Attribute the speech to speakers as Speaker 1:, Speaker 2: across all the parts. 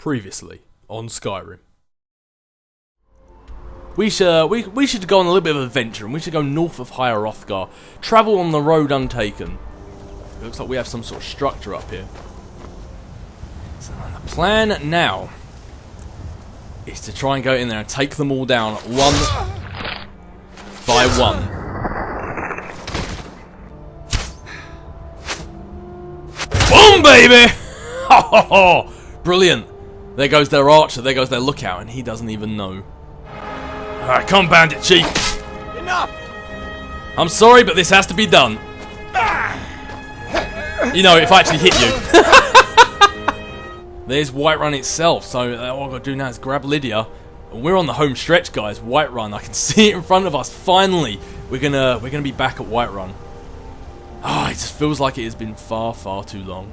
Speaker 1: Previously on Skyrim. We should go on a little bit of an adventure, and we should go north of Hrothgar. Travel on the road untaken. It looks like we have some sort of structure up here. So the plan now is to try and go in there and take them all down one by one. Boom, baby! Ho ho ho! Brilliant. There goes their archer, there goes their lookout, and he doesn't even know. Alright, come Bandit Chief.
Speaker 2: Enough!
Speaker 1: I'm sorry, but this has to be done. You know, if I actually hit you. There's Whiterun itself, so all I've got to do now is grab Lydia. We're on the home stretch, guys. Whiterun, I can see it in front of us. Finally, we're gonna be back at Whiterun. Ah, it just feels like it has been far, far too long.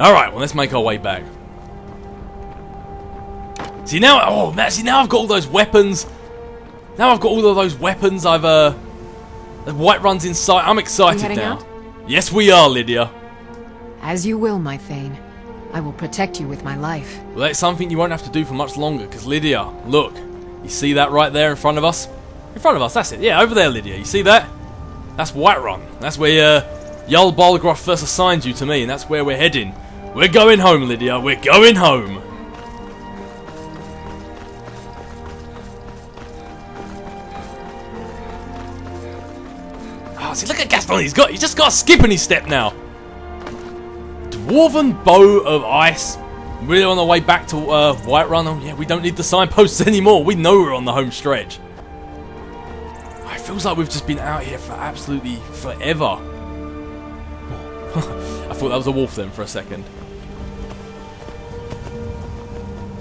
Speaker 1: Alright, well, let's make our way back. See now, oh man, see now I've got all those weapons. Now I've got all of those weapons. Whiterun's in sight. I'm excited now.
Speaker 3: Out?
Speaker 1: Yes, we are, Lydia.
Speaker 3: As you will, my Thane. I will protect you with my life.
Speaker 1: Well, that's something you won't have to do for much longer, because Lydia, look, you see that right there in front of us? In front of us, that's it. Yeah, over there, Lydia. You see that? That's Whiterun. That's where Jarl Balgroth first assigned you to me, and that's where we're heading. We're going home, Lydia. We're going home. Oh, see, look at Gaston. He's just got a skip in his step now. Dwarven Bow of Ice. We're on the way back to Whiterun. Oh, yeah, we don't need the signposts anymore. We know we're on the home stretch. It feels like we've just been out here for absolutely forever. I thought that was a wolf then for a second.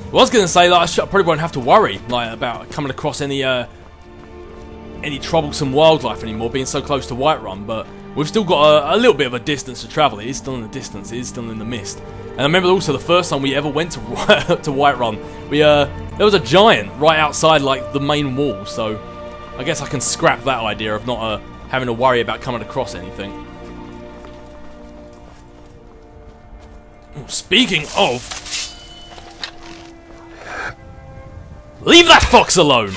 Speaker 1: I was going to say that I probably won't have to worry about coming across any troublesome wildlife anymore, being so close to Whiterun, but we've still got a little bit of a distance to travel. It is still in the distance, it is still in the mist. And I remember also the first time we ever went to Whiterun, there was a giant right outside like the main wall, so I guess I can scrap that idea of not having to worry about coming across anything. Speaking of, leave that fox alone!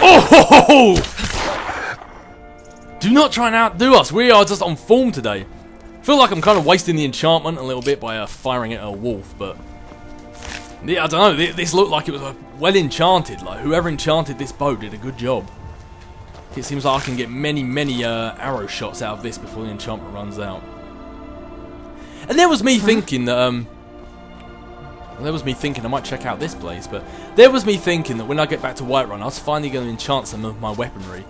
Speaker 1: Oh! Do not try and outdo us. We are just on form today. I feel like I'm kind of wasting the enchantment a little bit by firing at a wolf, but yeah, I don't know. This looked like it was well enchanted. Like whoever enchanted this bow did a good job. It seems like I can get many arrow shots out of this before the enchantment runs out. And there was me thinking that I might check out this place, but there was me thinking that when I get back to Whiterun, I was finally going to enchant some of my weaponry,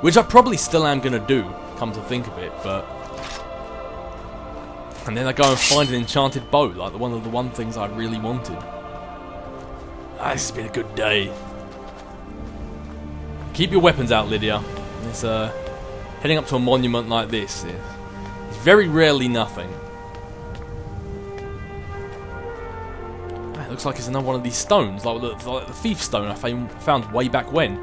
Speaker 1: which I probably still am going to do, come to think of it, but and then I go and find an enchanted bow, like one of the things I really wanted. This has been a good day. Keep your weapons out, Lydia. It's heading up to a monument like this. It's very rarely nothing. It looks like it's another one of these stones, like the thief stone I found way back when.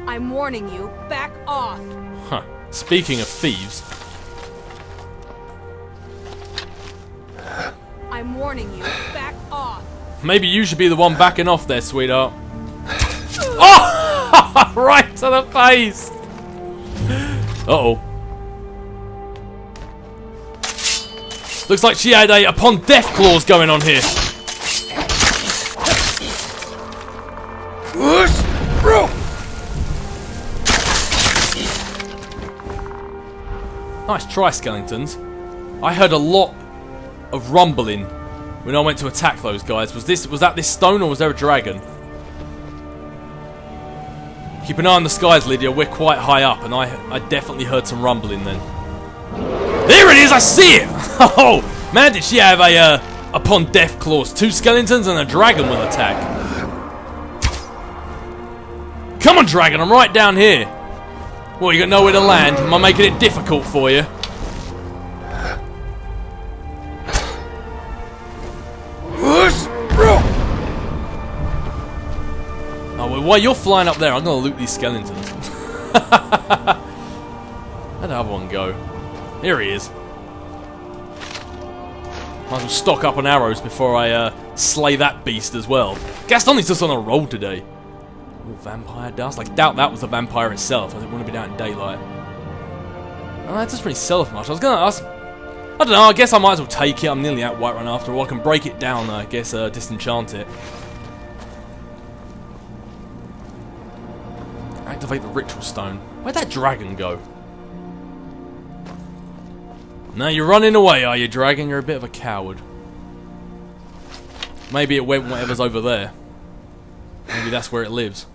Speaker 4: I'm warning you, back off.
Speaker 1: Huh. Speaking of thieves.
Speaker 4: I'm warning you, back off.
Speaker 1: Maybe you should be the one backing off there, sweetheart. Oh! to the face. Uh-oh. Looks like she had a upon death clause going on here. Nice try, skeletons. I heard a lot of rumbling when I went to attack those guys. Was that this stone or was there a dragon? Keep an eye on the skies, Lydia. We're quite high up, and I definitely heard some rumbling then. There it is! I see it! Oh, man, did she have a upon death clause? 2 skeletons and a dragon will attack. Come on, dragon! I'm right down here. Well, you got nowhere to land. Am I making it difficult for you? Oh, well, while you're flying up there, I'm gonna loot these skeletons. Where'd the other one go? Here he is. Might as well stock up on arrows before I slay that beast as well. Gaston is just on a roll today. Ooh, vampire dust. I doubt that was a vampire itself. I think it wouldn't have been out in daylight. Oh, that doesn't really sell for much. I was gonna ask. I don't know. I guess I might as well take it. I'm nearly out Whiterun after all. I can break it down. I guess disenchant it. Activate the ritual stone. Where'd that dragon go? No, you're running away, are you, dragon? You're a bit of a coward. Maybe it went whatever's over there. Maybe that's where it lives.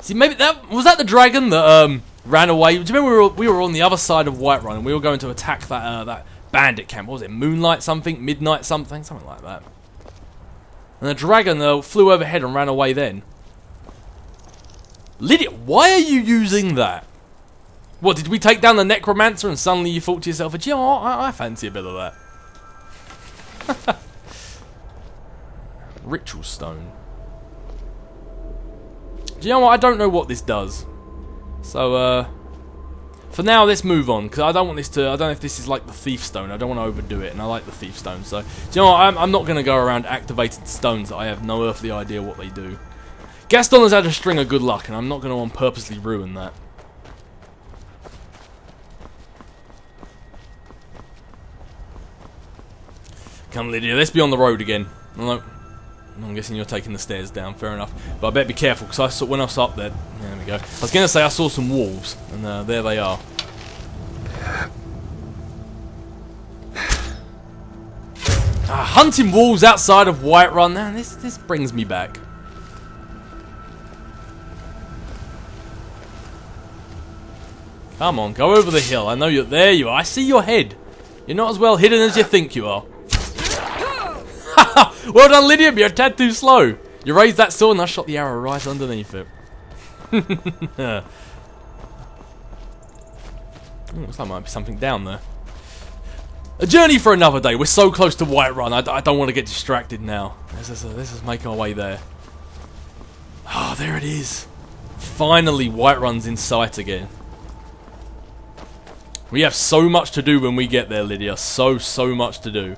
Speaker 1: See, maybe that was that the dragon that ran away. Do you remember we were on the other side of Whiterun and we were going to attack that that bandit camp? What was it? Moonlight something, midnight something, something like that. And the dragon flew overhead and ran away then. Lydia, why are you using that? What, did we take down the necromancer and suddenly you thought to yourself, you know what, I fancy a bit of that. Ritual stone. Do you know what, I don't know what this does. So, for now, let's move on, because I don't want this to, I don't know if this is like the thief stone, I don't want to overdo it, and I like the thief stone, so, do you know what, I'm not going to go around activating stones that I have no earthly idea what they do. Gaston has had a string of good luck, and I'm not going to purposely ruin that. Come, Lydia, let's be on the road again. No, I'm guessing you're taking the stairs down, fair enough. But I better be careful, because I saw, when I was up there, there we go. I was going to say I saw some wolves, and there they are. Hunting wolves outside of Whiterun, man, this brings me back. Come on, go over the hill. I know you're there. You are. I see your head. You're not as well hidden as you think you are. Well done, Lydia. But you're a tad too slow. You raised that sword and I shot the arrow right underneath it. Looks like there might be something down there. A journey for another day. We're so close to Whiterun. I don't want to get distracted now. Let's just make our way there. Oh, there it is. Finally, Whiterun's in sight again. We have so much to do when we get there, Lydia. So much to do.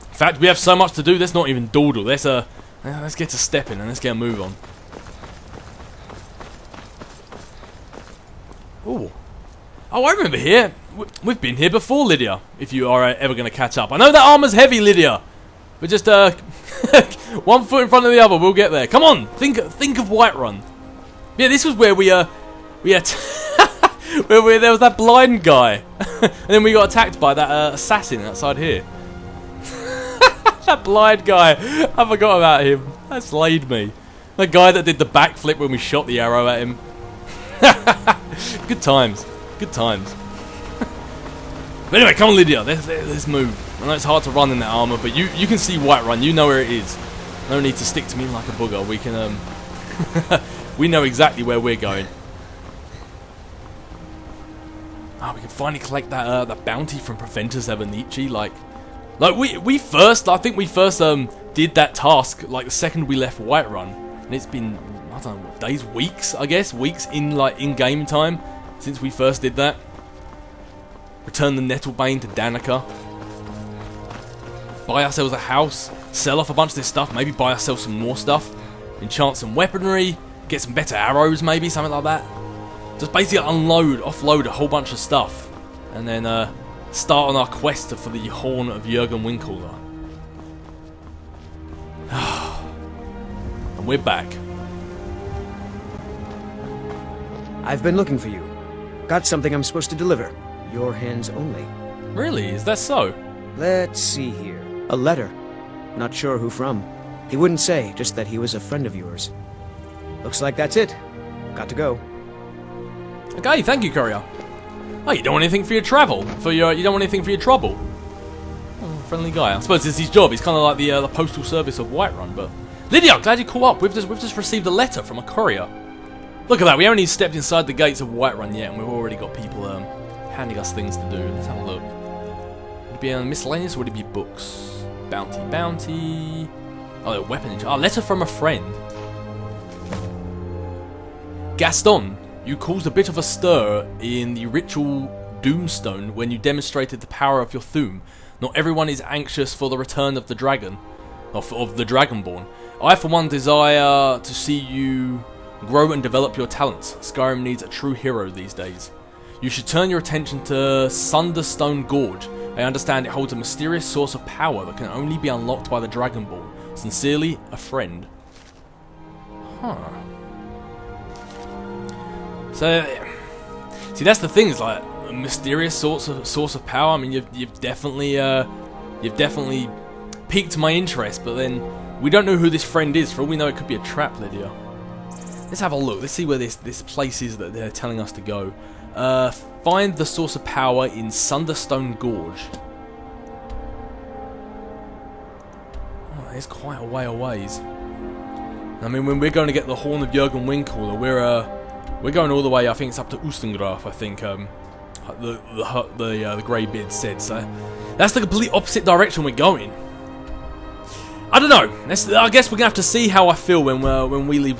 Speaker 1: In fact, we have so much to do, let's not even dawdle. Let's get to stepping and let's get a move on. Ooh. Oh, I remember here. We've been here before, Lydia, if you are ever going to catch up. I know that armor's heavy, Lydia. But just, one foot in front of the other, we'll get there. Come on, think of Whiterun. Yeah, this was where we had where there was that blind guy, and then we got attacked by that assassin outside here. That blind guy, I forgot about him. That slayed me. The guy that did the backflip when we shot the arrow at him. Good times, good times. But anyway, come on, Lydia, let's move. I know it's hard to run in that armor, but you can see Whiterun. You know where it is. No need to stick to me like a booger. We can we know exactly where we're going. Oh, we can finally collect that that bounty from Professor Zavanichi. Like we first, I think we first did that task like the second we left Whiterun, and it's been, I don't know, what, days, weeks, I guess, weeks in game time since we first did that. Return the Nettlebane to Danica. buy ourselves a house, sell off a bunch of this stuff, maybe buy ourselves some more stuff, enchant some weaponry, get some better arrows maybe, something like that. Just basically offload a whole bunch of stuff, and then start on our quest for the Horn of Jurgen Winkelder. And we're back.
Speaker 2: I've been looking for you. Got something I'm supposed to deliver. Your hands only.
Speaker 1: Really? Is that so?
Speaker 2: Let's see here. A letter. Not sure who from. He wouldn't say, just that he was a friend of yours. Looks like that's it. Got to go.
Speaker 1: Okay, thank you, courier. Oh, you don't want anything for your travel? You don't want anything for your trouble? Oh, friendly guy. I suppose it's his job. He's kind of like the postal service of Whiterun, but... Lydia, glad you caught up. We've just received a letter from a courier. Look at that, we haven't even stepped inside the gates of Whiterun yet, and we've already got people handing us things to do. Let's have a look. Would it be miscellaneous, or would it be books? Bounty. Oh, weapon. Oh, letter from a friend. Gaston, you caused a bit of a stir in the ritual Doomstone when you demonstrated the power of your Thuum. Not everyone is anxious for the return of the dragon, of the Dragonborn. I, for one, desire to see you grow and develop your talents. Skyrim needs a true hero these days. You should turn your attention to Sunderstone Gorge. I understand it holds a mysterious source of power that can only be unlocked by the Dragonborn. Sincerely, a friend. Huh. So, see, that's the thing. Is like a mysterious source of power. I mean, you've definitely piqued my interest, but then we don't know who this friend is. For all we know, it could be a trap, Lydia. Let's have a look. Let's see where this place is that they're telling us to go. Find the source of power in Sunderstone Gorge. Oh, it's quite a way away. I mean, when we're going to get the Horn of Jurgen Winkelder, we're going all the way. I think it's up to Ustengraf. I think the greybeard said. So that's the complete opposite direction we're going. I don't know. I guess we're gonna have to see how I feel when we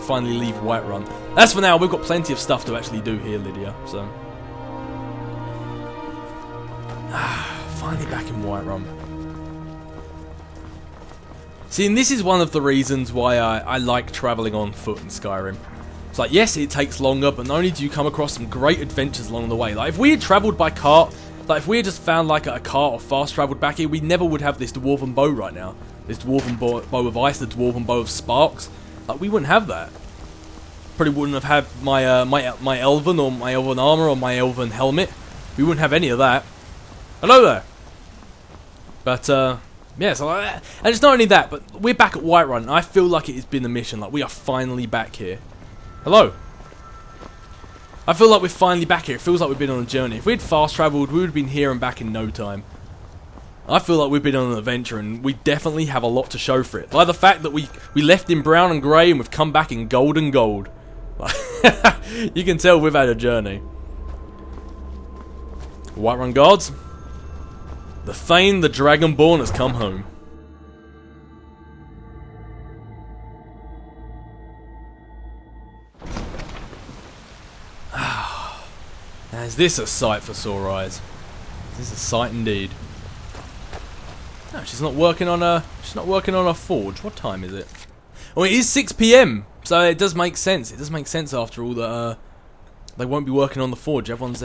Speaker 1: finally leave Whiterun. As for now, we've got plenty of stuff to actually do here, Lydia. So, finally back in Whiterun. See, and this is one of the reasons why I like travelling on foot in Skyrim. It's like, yes, it takes longer, but not only do you come across some great adventures along the way. Like, if we had travelled by cart, like if we had just found like a cart or fast travelled back here, we never would have this dwarven bow right now. This dwarven bow of ice, the dwarven bow of sparks. Like, we wouldn't have that. Probably wouldn't have had my my elven or my elven armor or my elven helmet. We wouldn't have any of that. Hello there. But yeah, so and it's not only that, but we're back at Whiterun. And I feel like it has been a mission. Like, we are finally back here. Hello. I feel like we're finally back here. It feels like we've been on a journey. If we had fast travelled, we would have been here and back in no time. I feel like we've been on an adventure, and we definitely have a lot to show for it. Like the fact that we left in brown and grey, and we've come back in gold and gold. You can tell we've had a journey. Whiterun guards. The Thane, the Dragonborn, has come home. Now, is this a sight for sore eyes? This is a sight indeed. No, she's not working on a forge. What time is it? Oh, it is 6 PM. So it does make sense. It does make sense after all that they won't be working on the forge. Everyone's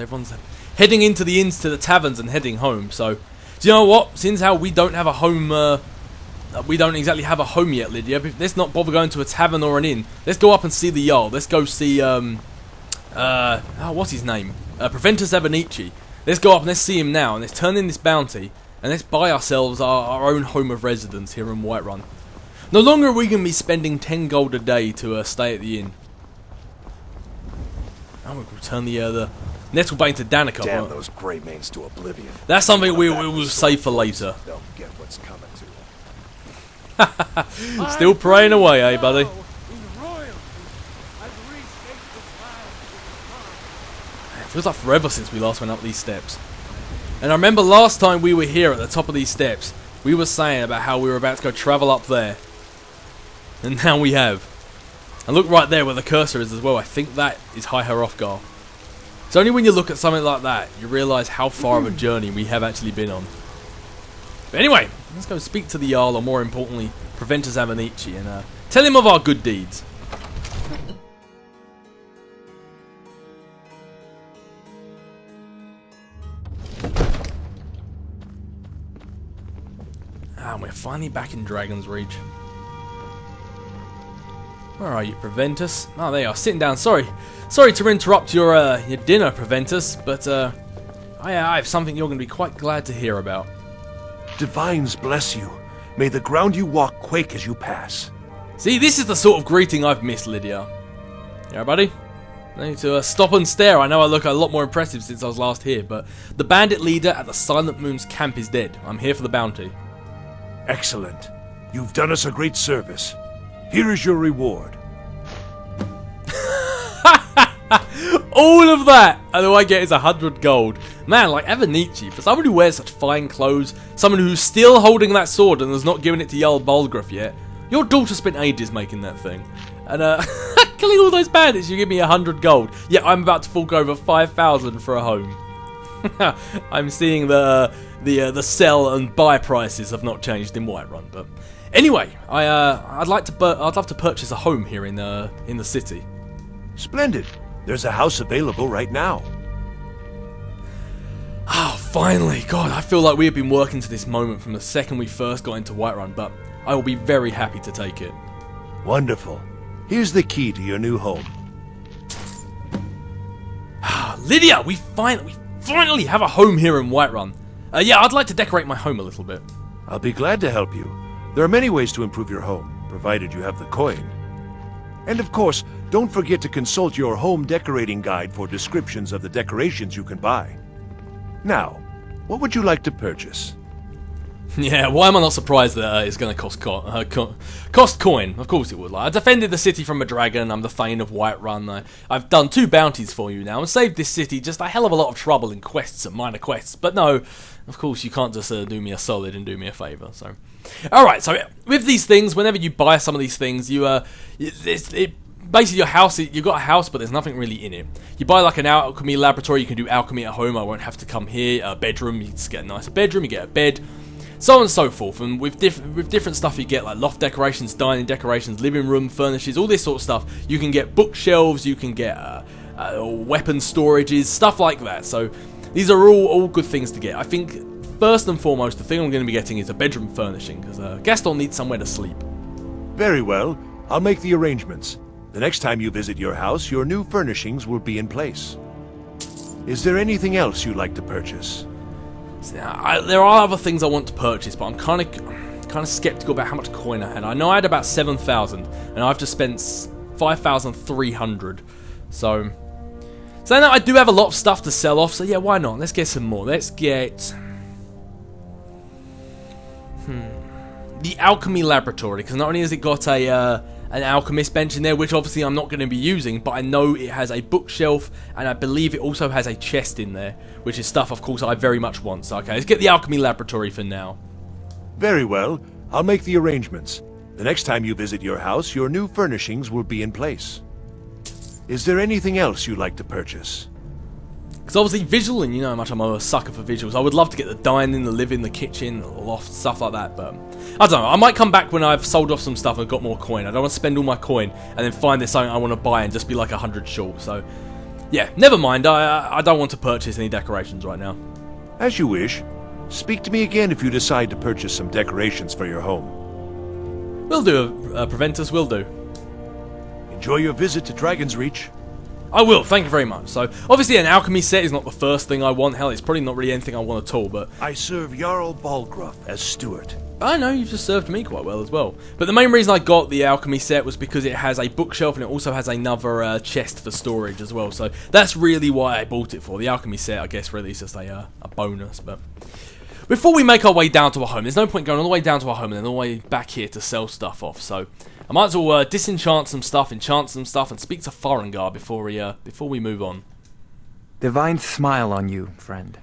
Speaker 1: heading into the inns, to the taverns, and heading home. So, do you know what? Since how we don't have a home, we don't exactly have a home yet, Lydia. Let's not bother going to a tavern or an inn. Let's go up and see the Jarl. Let's go see what's his name? Preventus Evanici. Let's go up and let's see him now, and let's turn in this bounty, and let's buy ourselves our own home of residence here in Whiterun. No longer are we going to be spending 10 gold a day to stay at the inn. Now we'll return the Nettlebane to Danica.
Speaker 5: Damn those Greymanes to oblivion.
Speaker 1: That's something we will save for later.
Speaker 5: They'll get what's coming to them.
Speaker 1: Still praying away, eh, buddy? It feels like forever since we last went up these steps. And I remember last time we were here at the top of these steps, we were saying about how we were about to go travel up there. And now we have. And look right there where the cursor is as well. I think that is High Hrothgar. It's only when you look at something like that, you realise how far of a journey we have actually been on. But anyway, let's go speak to the Jarl, or more importantly, Preventer Zamanici, and tell him of our good deeds. And we're finally back in Dragon's Reach. Where are you, Preventus? Oh, there you are, sitting down. Sorry to interrupt your dinner, Preventus, but I have something you're going to be quite glad to hear about.
Speaker 5: Divines bless you. May the ground you walk quake as you pass.
Speaker 1: See, this is the sort of greeting I've missed, Lydia. Yeah, buddy? I need to stop and stare. I know I look a lot more impressive since I was last here, but the bandit leader at the Silent Moon's camp is dead. I'm here for the bounty.
Speaker 5: Excellent. You've done us a great service. Here is your reward.
Speaker 1: All of that, and all I get is 100 gold. Man, like Avanici, for someone who wears such fine clothes, someone who's still holding that sword and has not given it to Jarl Balgruuf yet, your daughter spent ages making that thing. And killing all those bandits, you give me 100 gold. Yeah, I'm about to fork over 5,000 for a home. I'm seeing the sell and buy prices have not changed in Whiterun, but anyway, I'd love to purchase a home here in the city.
Speaker 5: Splendid. There's a house available right now.
Speaker 1: Oh, finally! God, I feel like we have been working to this moment from the second we first got into Whiterun, but I will be very happy to take it.
Speaker 5: Wonderful. Here's the key to your new home.
Speaker 1: Lydia, we finally have a home here in Whiterun. Yeah, I'd like to decorate my home a little bit.
Speaker 5: I'll be glad to help you. There are many ways to improve your home, provided you have the coin. And of course, don't forget to consult your home decorating guide for descriptions of the decorations you can buy. Now, what would you like to purchase?
Speaker 1: Yeah, why am I not surprised that it's going to cost coin? Of course it would. Like, I defended the city from a dragon. I'm the Thane of Whiterun. I've done 2 bounties for you now and saved this city just a hell of a lot of trouble in quests and minor quests. But no, of course you can't just do me a solid and do me a favour. So, all right. So with these things, whenever you buy some of these things, basically your house, you've got a house, but there's nothing really in it. You buy like an alchemy laboratory, you can do alchemy at home. I won't have to come here. A bedroom, you just get a nicer bedroom. You get a bed. So on and so forth, and with different stuff you get like loft decorations, dining decorations, living room furnishes, all this sort of stuff. You can get bookshelves, you can get weapon storages, stuff like that. So these are all good things to get. I think first and foremost, the thing I'm going to be getting is a bedroom furnishing, because Gaston needs somewhere to sleep.
Speaker 5: Very well, I'll make the arrangements. The next time you visit your house, your new furnishings will be in place. Is there anything else you'd like to purchase?
Speaker 1: There are other things I want to purchase, but I'm kind of skeptical about how much coin I had. I know I had about 7,000, and I've just spent 5,300. So now I do have a lot of stuff to sell off. So yeah, why not? Let's get some more. Let's get the alchemy laboratory, because not only has it got an alchemist bench in there, which obviously I'm not going to be using, but I know it has a bookshelf, and I believe it also has a chest in there, which is stuff, of course, I very much want. So, okay, let's get the alchemy laboratory for now.
Speaker 5: Very well. I'll make the arrangements. The next time you visit your house, your new furnishings will be in place. Is there anything else you'd like to purchase?
Speaker 1: Because obviously visual, and you know how much I'm a sucker for visuals. I would love to get the dining, the living, the kitchen, the loft, stuff like that, but I don't know. I might come back when I've sold off some stuff and got more coin. I don't want to spend all my coin and then find there's something I want to buy and just be like 100 short. So, yeah, never mind. I don't want to purchase any decorations right now.
Speaker 5: As you wish. Speak to me again if you decide to purchase some decorations for your home.
Speaker 1: Will do, Preventus, will do.
Speaker 5: Enjoy your visit to Dragon's Reach.
Speaker 1: I will, thank you very much. So, obviously an alchemy set is not the first thing I want. Hell, it's probably not really anything I want at all, but
Speaker 5: I serve Jarl Balgruuf as steward.
Speaker 1: I know, you've just served me quite well as well. But the main reason I got the alchemy set was because it has a bookshelf and it also has another chest for storage as well. So that's really why I bought it for. The alchemy set, I guess, really is just a bonus. But before we make our way down to our home, there's no point going all the way down to our home and then all the way back here to sell stuff off. So I might as well disenchant some stuff, enchant some stuff, and speak to Farengar before we move on.
Speaker 6: Divine smile on you, friend.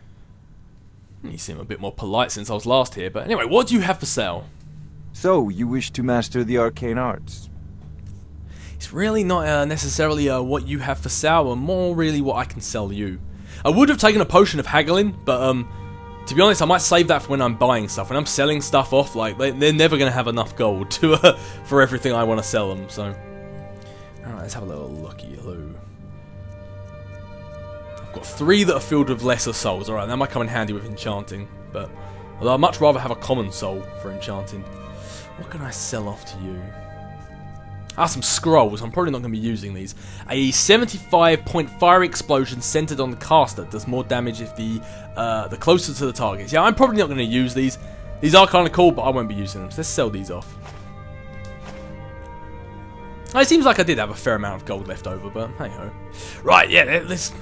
Speaker 1: You seem a bit more polite since I was last here, but anyway, what do you have for sale?
Speaker 6: So, you wish to master the arcane arts?
Speaker 1: It's really not necessarily what you have for sale, but more really what I can sell you. I would have taken a potion of haggling, but To be honest, I might save that for when I'm buying stuff. When I'm selling stuff off, like, they're never going to have enough gold to for everything I want to sell them, so... Alright, let's have a little looky-loo. I've got 3 that are filled with lesser souls. Alright, that might come in handy with enchanting, but... Although I'd much rather have a common soul for enchanting. What can I sell off to you? Some scrolls. I'm probably not going to be using these. A 75-point fire explosion centered on the caster does more damage if the closer to the target. Yeah, I'm probably not going to use these. These are kind of cool, but I won't be using them. So let's sell these off. It seems like I did have a fair amount of gold left over, but hey ho. Right, yeah, let's...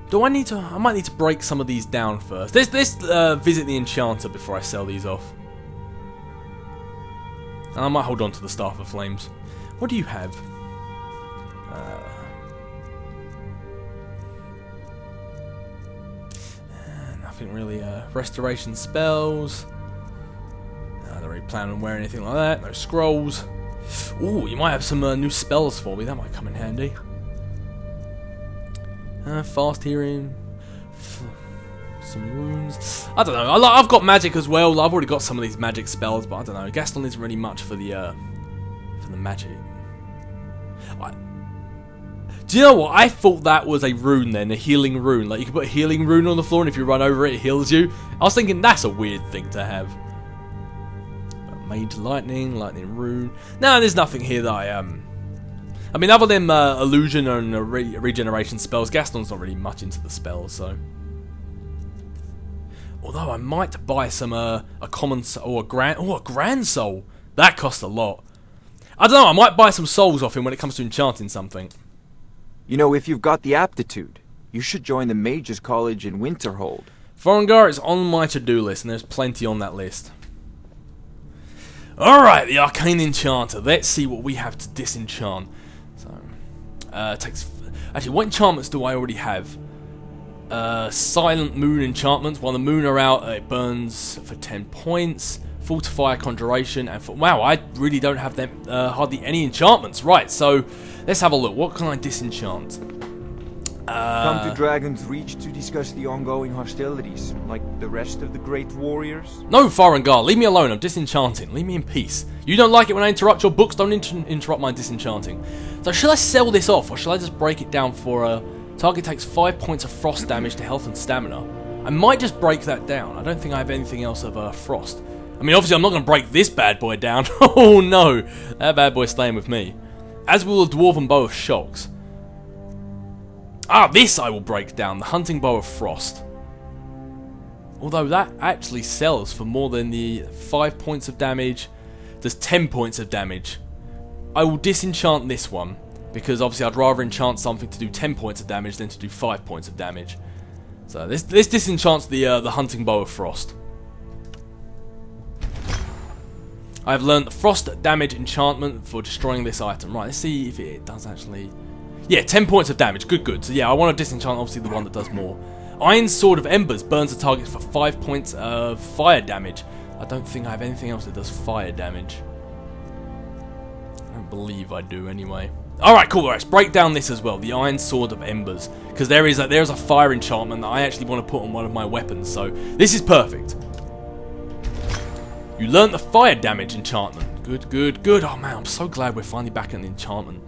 Speaker 1: Do I need to... I might need to break some of these down first. Let's visit the enchanter before I sell these off. And I might hold on to the Staff of Flames. What do you have? Nothing really. Restoration spells. I don't really plan on wearing anything like that. No scrolls. Ooh, you might have some new spells for me. That might come in handy. Fast hearing. Some wounds. I don't know. I've got magic as well. I've already got some of these magic spells, but I don't know. Gaston isn't really much for the magic. Do you know what? I thought that was a rune then, a healing rune. Like, you can put a healing rune on the floor, and if you run over it, it heals you. I was thinking that's a weird thing to have. But mage lightning rune. No, there's nothing here that I mean, other than illusion and regeneration spells, Gaston's not really much into the spells, so. Although I might buy some a common or a grand soul. That costs a lot. I don't know. I might buy some souls off him when it comes to enchanting something.
Speaker 6: You know, if you've got the aptitude, you should join the Mages College in Winterhold.
Speaker 1: Farengar is on my to-do list, and there's plenty on that list. Alright, the Arcane Enchanter. Let's see what we have to disenchant. So, takes... Actually, what enchantments do I already have? Silent Moon enchantments. While the moon are out, it burns for 10 points. Fortify Conjuration, and wow, I really don't have them hardly any enchantments. Right, so let's have a look. What can I disenchant?
Speaker 6: Come to Dragon's Reach to discuss the ongoing hostilities, like the rest of the great warriors?
Speaker 1: No, Farengar, leave me alone. I'm disenchanting. Leave me in peace. You don't like it when I interrupt your books. Don't interrupt my disenchanting. So should I sell this off, or should I just break it down for target takes 5 points of frost damage to health and stamina? I might just break that down. I don't think I have anything else of frost. I mean, obviously, I'm not going to break this bad boy down. Oh, no. That bad boy's staying with me. As will the Dwarven Bow of Shocks. This I will break down. The Hunting Bow of Frost. Although that actually sells for more than the 5 points of damage. Does 10 points of damage. I will disenchant this one. Because, obviously, I'd rather enchant something to do 10 points of damage than to do 5 points of damage. So, this disenchants the Hunting Bow of Frost. I have learned the frost damage enchantment for destroying this item. Right, let's see if it does actually... Yeah, 10 points of damage. Good. So yeah, I want to disenchant obviously the one that does more. Iron Sword of Embers burns the target for 5 points of fire damage. I don't think I have anything else that does fire damage. I don't believe I do anyway. Alright, cool. Let's break down this as well. The Iron Sword of Embers. Because there's a fire enchantment that I actually want to put on one of my weapons. So this is perfect. You learned the fire damage enchantment. Good. Oh man, I'm so glad we're finally back at the enchantment.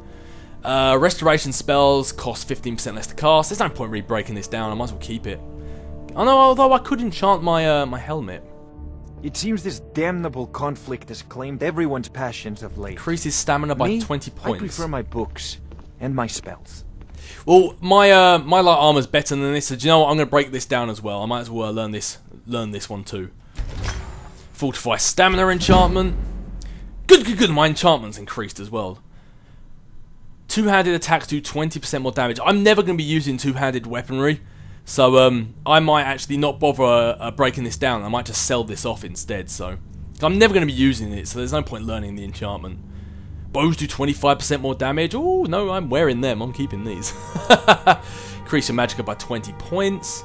Speaker 1: Restoration spells cost 15% less to cast. There's no point really breaking this down. I might as well keep it. Oh no, although I could enchant my my helmet.
Speaker 6: It seems this damnable conflict has claimed everyone's passions of late.
Speaker 1: Increases stamina by 20 points.
Speaker 6: I prefer my books and my spells.
Speaker 1: Well, my light armor's better than this, so do you know what? I'm going to break this down as well. I might as well learn this one too. Fortify stamina enchantment. Good. My enchantment's increased as well. Two-handed attacks do 20% more damage. I'm never going to be using two-handed weaponry, so I might actually not bother breaking this down. I might just sell this off instead. So I'm never going to be using it, so there's no point learning the enchantment. Bows do 25% more damage. Oh no, I'm wearing them. I'm keeping these. Increase your magicka by 20 points.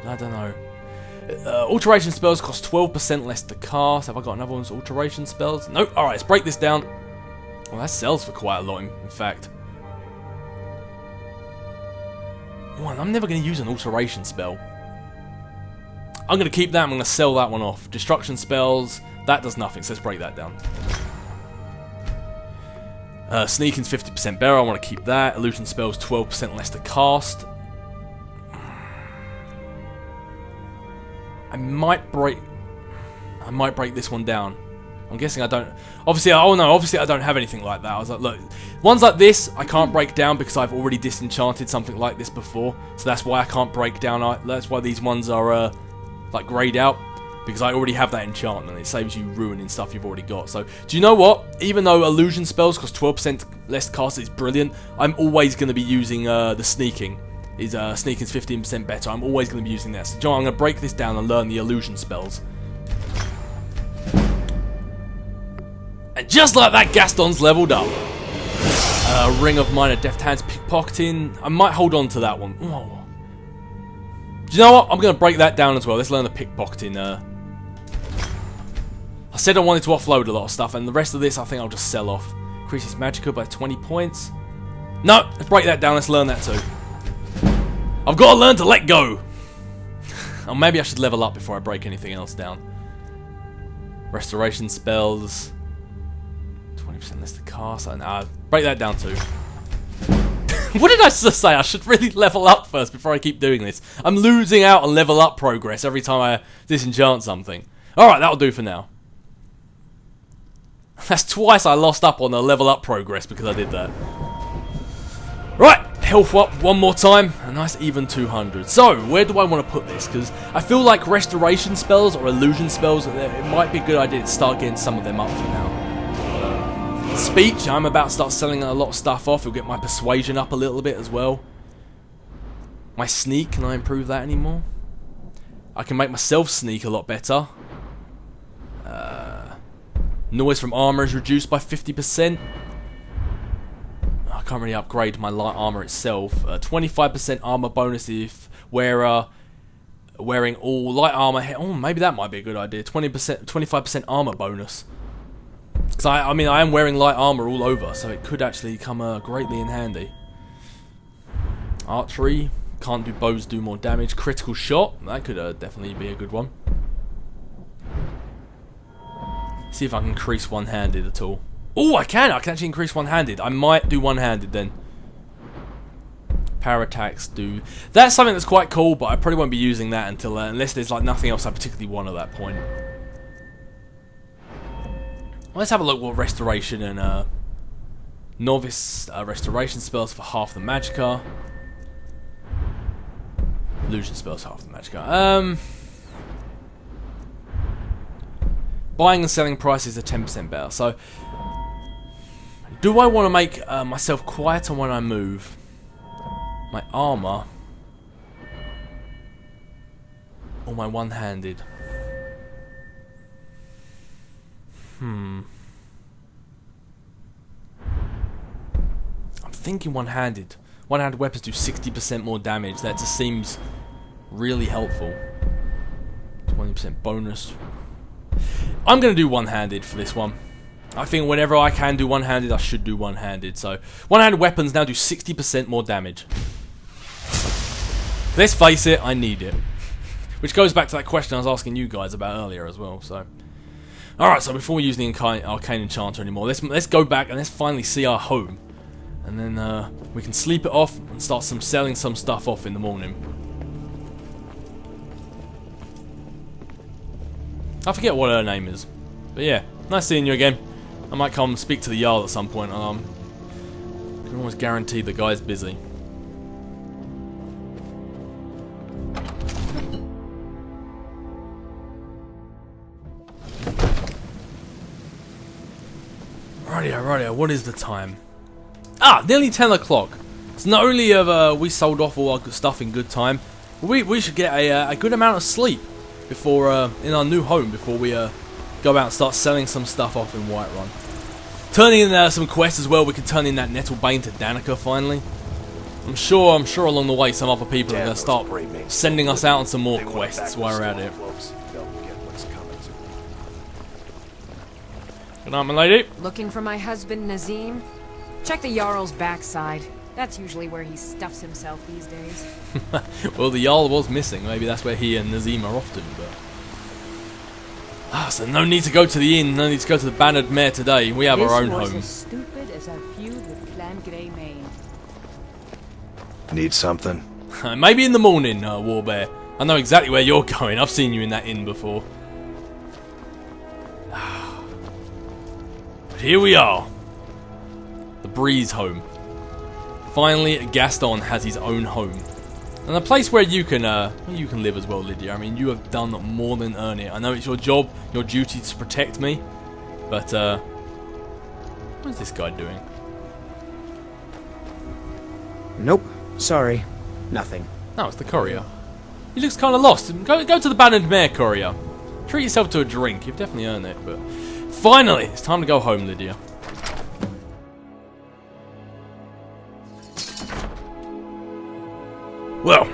Speaker 1: I don't know. Alteration spells cost 12% less to cast. Have I got another one's alteration spells? Nope. Alright, let's break this down. Well, that sells for quite a lot, in fact. Oh, and I'm never going to use an alteration spell. I'm going to keep that. I'm going to sell that one off. Destruction spells. That does nothing. So let's break that down. Sneaking's 50% better. I want to keep that. Illusion spells 12% less to cast. I might break this one down. I'm guessing I don't. Obviously, obviously I don't have anything like that. I was like, look, ones like this I can't break down because I've already disenchanted something like this before. So that's why I can't break down. That's why these ones are like grayed out, because I already have that enchantment. It saves you ruining stuff you've already got. So do you know what? Even though illusion spells cost 12% less cast, it's brilliant. I'm always going to be using the sneaking. Sneaking's 15% better. I'm always going to be using that. So John, I'm going to break this down and learn the illusion spells. And just like that, Gaston's leveled up. Ring of Minor Deft Hands, pickpocketing. I might hold on to that one. Oh. Do you know what? I'm going to break that down as well. Let's learn the pickpocketing. I said I wanted to offload a lot of stuff, and the rest of this I think I'll just sell off. Increases magicka by 20 points. No, let's break that down. Let's learn that too. I've got to learn to let go. Or maybe I should level up before I break anything else down. Restoration spells. 20% less to cast. Break that down too. What did I just say? I should really level up first before I keep doing this. I'm losing out on level up progress every time I disenchant something. Alright, that'll do for now. That's twice I lost up on the level up progress because I did that. Right, health up one more time. A nice even 200. So, where do I want to put this? Because I feel like restoration spells or illusion spells, it might be a good idea to start getting some of them up for now. Speech, I'm about to start selling a lot of stuff off. It'll get my persuasion up a little bit as well. My sneak, can I improve that anymore? I can make myself sneak a lot better. Noise from armor is reduced by 50%. I can't really upgrade my light armor itself. 25% armor bonus if wearing all light armor. Oh, maybe that might be a good idea. 25% armor bonus. Because I mean, I am wearing light armor all over, so it could actually come greatly in handy. Archery, can't do bows, do more damage. Critical shot, that could definitely be a good one. See if I can increase one-handed at all. Oh, I can actually increase one-handed. I might do one-handed then. Power attacks do. That's something that's quite cool, but I probably won't be using that until unless there's like nothing else I particularly want at that point. Let's have a look what restoration and novice restoration spells for half the magicka. Illusion spells half the magicka. Buying and selling prices are 10% better. So, do I want to make myself quieter when I move? My armor, or my one-handed? I'm thinking one-handed. One-handed weapons do 60% more damage. That just seems really helpful. 20% bonus. I'm going to do one-handed for this one. I think whenever I can do one-handed, I should do one-handed. So, one-handed weapons now do 60% more damage. Let's face it, I need it. Which goes back to that question I was asking you guys about earlier as well. So, alright, so before we use the Arcane Enchanter anymore, let's go back and let's finally see our home. And then we can sleep it off and start selling some stuff off in the morning. I forget what her name is. But yeah, nice seeing you again. I might come speak to the Jarl at some point. I can almost guarantee the guy's busy. Rightio, what is the time? Nearly 10 o'clock. So not only have we sold off all our good stuff in good time, we should get a good amount of sleep before in our new home before we go out and start selling some stuff off in Whiterun. Turning in some quests as well. We can turn in that Nettlebane to Danica finally. I'm sure along the way some other people are going to start sending us out on some more quests while we're at it. Good night, my lady.
Speaker 3: Looking for my husband, Nazim? Check the Jarl's backside.
Speaker 7: That's usually where he stuffs himself these days.
Speaker 1: Well, the Jarl was missing. Maybe that's where he and Nazim are often, but... so no need to go to the inn, no need to go to the Bannered Mare today. We have our own home.
Speaker 7: This was as stupid as our feud with Clan Greymane.
Speaker 5: Need something?
Speaker 1: Maybe in the morning, Warbear. I know exactly where you're going. I've seen you in that inn before. But here we are. The Breeze home. Finally, Gaston has his own home. And a place where you can live as well, Lydia. I mean, you have done more than earn it. I know it's your job, your duty to protect me. But, what is this guy doing?
Speaker 2: Nope. Sorry. Nothing.
Speaker 1: No, it's the courier. He looks kind of lost. Go to the Bannered Mare, courier. Treat yourself to a drink. You've definitely earned it. But finally, it's time to go home, Lydia. Well,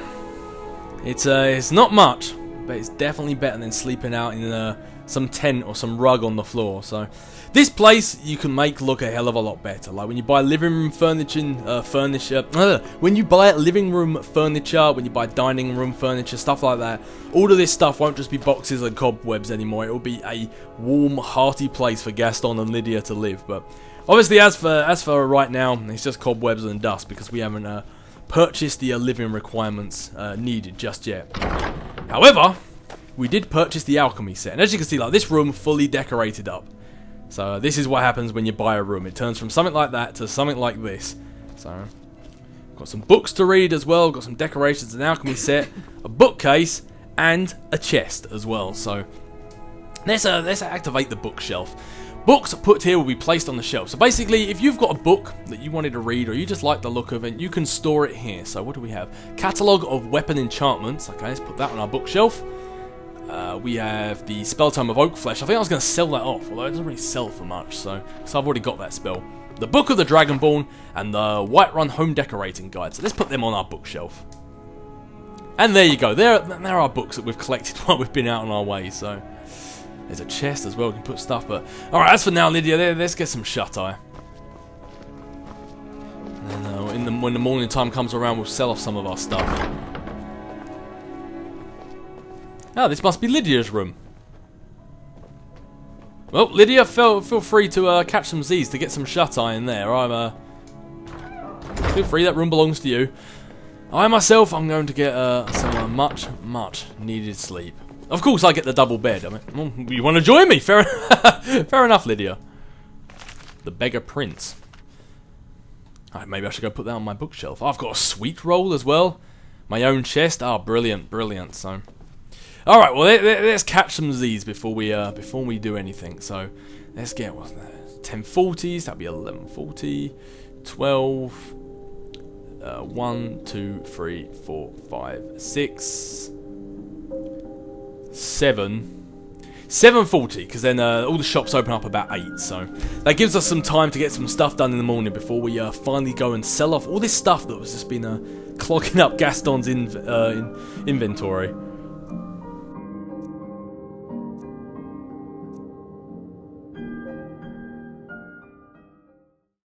Speaker 1: it's not much, but it's definitely better than sleeping out in some tent or some rug on the floor. So, this place you can make look a hell of a lot better. Like when you buy living room furniture, when you buy living room furniture, when you buy dining room furniture, stuff like that. All of this stuff won't just be boxes and cobwebs anymore. It will be a warm, hearty place for Gaston and Lydia to live. But obviously, as for right now, it's just cobwebs and dust because we haven't purchased the living requirements needed just yet. However, we did purchase the alchemy set, and as you can see, like this room fully decorated up. So this is what happens when you buy a room. It turns from something like that to something like this. So got some books to read as well. Got some decorations, an alchemy set, a bookcase, and a chest as well. So let's activate the bookshelf. Books put here will be placed on the shelf. So basically, if you've got a book that you wanted to read or you just like the look of it, you can store it here. So what do we have? Catalogue of weapon enchantments. Okay, let's put that on our bookshelf. We have the Spell Tome of Oak Flesh. I think I was going to sell that off, although it doesn't really sell for much, so I've already got that spell. The Book of the Dragonborn and the Whiterun Home Decorating Guide. So let's put them on our bookshelf. And there you go. There are books that we've collected while we've been out on our way. So there's a chest as well. We can put stuff. But all right, as for now, Lydia, let's get some shut-eye. And when the morning time comes around, we'll sell off some of our stuff. Oh, this must be Lydia's room. Well, Lydia, feel free to catch some Z's to get some shut-eye in there. Feel free, that room belongs to you. I myself, I'm going to get some much needed sleep. Of course, I get the double bed. I mean, well, you want to join me? Fair enough, Lydia. The Beggar Prince. Alright, maybe I should go put that on my bookshelf. I've got a sweet roll as well. My own chest. Ah, brilliant. So. Alright, well, let's catch some Z's before we do anything. So, let's get, what's that? 1040s, that'll be 1140, 12, 1, 2, 3, 4, 5, 6, 7, 7:40, because then all the shops open up about 8, so that gives us some time to get some stuff done in the morning before we finally go and sell off all this stuff that was just been clogging up Gaston's inventory.